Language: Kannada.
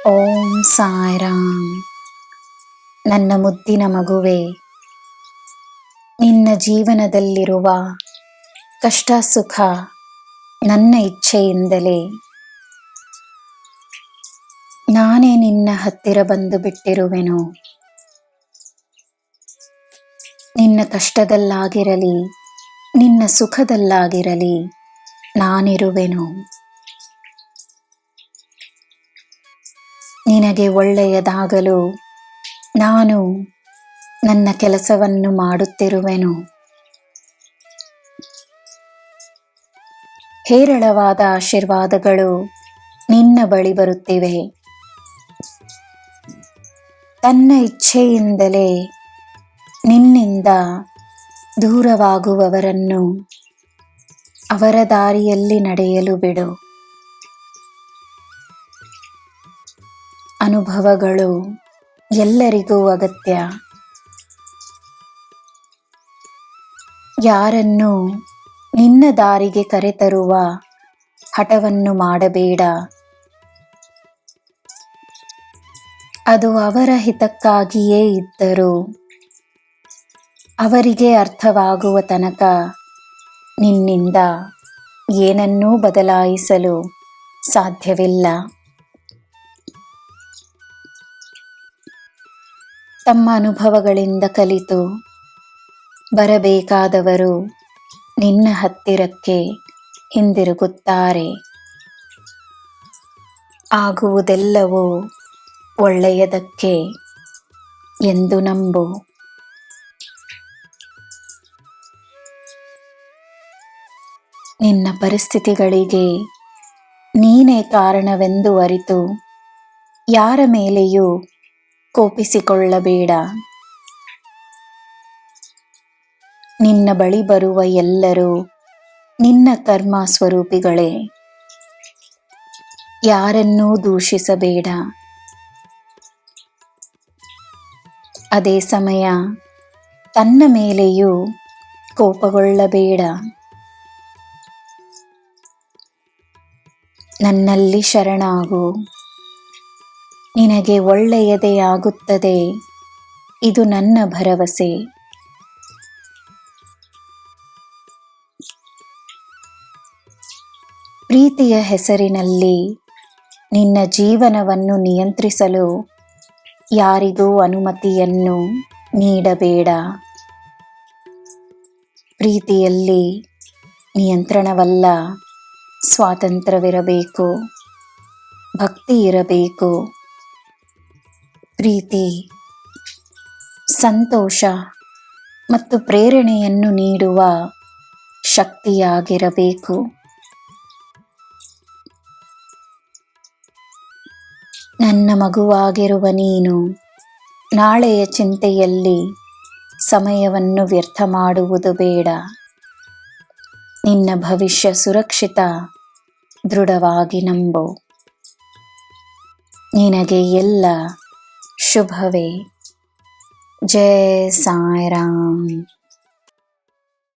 ಓಂ ಸಾಯಿರಾಮ್. ನನ್ನ ಮುದ್ದಿನ ಮಗುವೆ, ನಿನ್ನ ಜೀವನದಲ್ಲಿರುವ ಕಷ್ಟ ಸುಖ ನನ್ನ ಇಚ್ಛೆಯಿಂದಲೇ ನಾನೇ ನಿನ್ನ ಹತ್ತಿರ ಬಂದು ಬಿಟ್ಟಿರುವೆನು. ನಿನ್ನ ಕಷ್ಟದಲ್ಲಾಗಿರಲಿ, ನಿನ್ನ ಸುಖದಲ್ಲಾಗಿರಲಿ, ನಾನಿರುವೆನು. ನಿನಗೆ ಒಳ್ಳೆಯದಾಗಲು ನಾನು ನನ್ನ ಕೆಲಸವನ್ನು ಮಾಡುತ್ತಿರುವೆನು. ಹೇರಳವಾದ ಆಶೀರ್ವಾದಗಳು ನಿನ್ನ ಬಳಿ ಬರುತ್ತಿವೆ. ತನ್ನ ಇಚ್ಛೆಯಿಂದಲೇ ನಿನ್ನಿಂದ ದೂರವಾಗುವವರನ್ನು ಅವರ ದಾರಿಯಲ್ಲಿ ನಡೆಯಲು ಬಿಡು. ಅನುಭವಗಳು ಎಲ್ಲರಿಗೂ ಅಗತ್ಯ. ಯಾರನ್ನು ನಿನ್ನ ದಾರಿಗೆ ಕರೆತರುವ ಹಠವನ್ನು ಮಾಡಬೇಡ. ಅದು ಅವರ ಹಿತಕ್ಕಾಗಿಯೇ ಇದ್ದರೂ ಅವರಿಗೆ ಅರ್ಥವಾಗುವ ತನಕ ನಿನ್ನಿಂದ ಏನನ್ನೂ ಬದಲಾಯಿಸಲು ಸಾಧ್ಯವಿಲ್ಲ. ತಮ್ಮ ಅನುಭವಗಳಿಂದ ಕಲಿತು ಬರಬೇಕಾದವರು ನಿನ್ನ ಹತ್ತಿರಕ್ಕೆ ಹಿಂದಿರುಗುತ್ತಾರೆ. ಆಗುವುದೆಲ್ಲವೂ ಒಳ್ಳೆಯದಕ್ಕೆ ಎಂದು ನಂಬು. ನಿನ್ನ ಪರಿಸ್ಥಿತಿಗಳಿಗೆ ನೀನೇ ಕಾರಣವೆಂದು ಅರಿತು ಯಾರ ಮೇಲೆಯೂ ಕೋಪಿಸಿಕೊಳ್ಳಬೇಡ. ನಿನ್ನ ಬಳಿ ಬರುವ ಎಲ್ಲರೂ ನಿನ್ನ ಕರ್ಮ ಸ್ವರೂಪಿಗಳೇ. ಯಾರನ್ನೂ ದೂಷಿಸಬೇಡ. ಅದೇ ಸಮಯ ತನ್ನ ಮೇಲೆಯೂ ಕೋಪಗೊಳ್ಳಬೇಡ. ನನ್ನಲ್ಲಿ ಶರಣಾಗು, ನಿನಗೆ ಒಳ್ಳೆಯದೇ ಆಗುತ್ತದೆ. ಇದು ನನ್ನ ಭರವಸೆ. ಪ್ರೀತಿಯ ಹೆಸರಿನಲ್ಲಿ ನಿನ್ನ ಜೀವನವನ್ನು ನಿಯಂತ್ರಿಸಲು ಯಾರಿಗೂ ಅನುಮತಿಯನ್ನು ನೀಡಬೇಡ. ಪ್ರೀತಿಯಲ್ಲಿ ನಿಯಂತ್ರಣವಲ್ಲ, ಸ್ವಾತಂತ್ರ್ಯವಿರಬೇಕು, ಭಕ್ತಿ ಇರಬೇಕು. ಪ್ರೀತಿ, ಸಂತೋಷ ಮತ್ತು ಪ್ರೇರಣೆಯನ್ನು ನೀಡುವ ಶಕ್ತಿಯಾಗಿರಬೇಕು. ನನ್ನ ಮಗುವಾಗಿರುವ ನೀನು ನಾಳೆಯ ಚಿಂತೆಯಲ್ಲಿ ಸಮಯವನ್ನು ವ್ಯರ್ಥ ಮಾಡುವುದು ಬೇಡ. ನಿನ್ನ ಭವಿಷ್ಯ ಸುರಕ್ಷಿತ. ದೃಢವಾಗಿ ನಂಬು. ನಿನಗೆ ಎಲ್ಲ ಶುಭವೇ. ಜೈ ಸಾಯಿರಾಮ್.